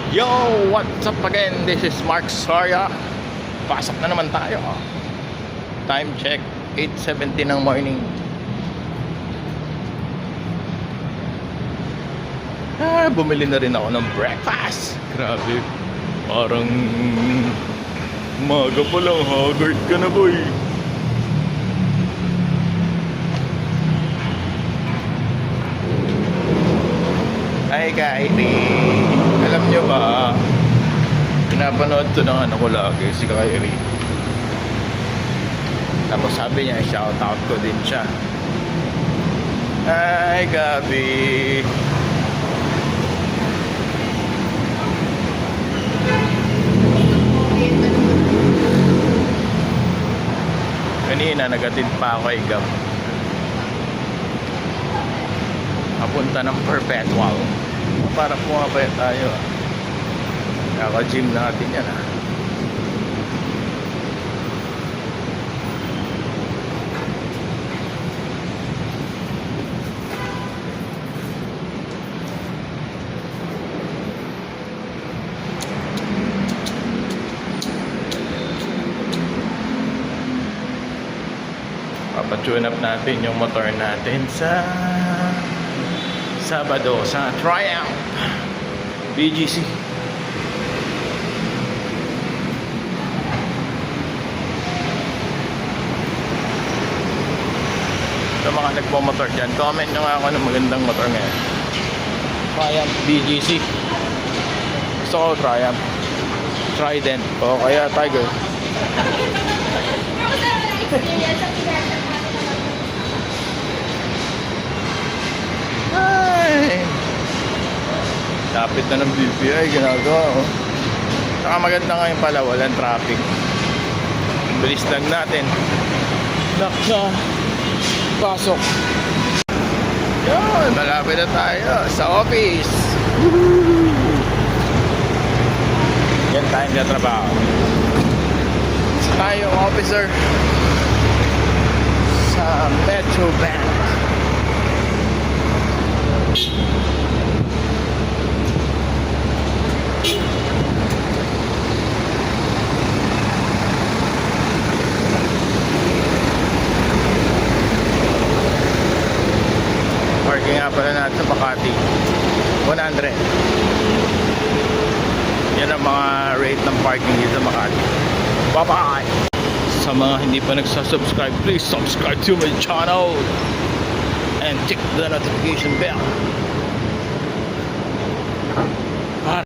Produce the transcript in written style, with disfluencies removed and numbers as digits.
Yo! What's up again? This is Mark Soria. Pasok na naman tayo. Time check, 8:70 ng morning. Bumili na rin ako ng breakfast. Grabe. Parang umaga pa lang, haggard ka na, boy. Hi, Kyrie. Alam nyo ba, pinapanood to ng anak ko lagi, si Kyrie. Tapos sabi niya, shoutout ko din siya. Hi, Gabi. Kanina, nagatid pa ako kay Gab. Papunta ng Perpetual. Para pumapayat tayo. Kaka-gym natin yan, ha. Papatune up natin yung motor natin sa Sabado sa Triumph BGC. Sa mga nagpo-motor dyan, comment nyo nga ako ng magandang motor ngayon. Triumph BGC. Gusto ko Triumph, Trident o kaya Tiger. Ay, lapit na ng BPI, ginagawa ko. Saka maganda ngayon pala, walang traffic. Bilis lang natin. Naksa, pasok. Yun, malapit na tayo sa office. Yan tayong katrabaho. Tayong officer sa Metro Bank. Parking nga pala natin sa Makati, 100. Yan ang mga rate ng parking dito sa Makati. Bye-bye! Sa mga hindi pa nagsasubscribe, please subscribe to my channel and tick the notification bell.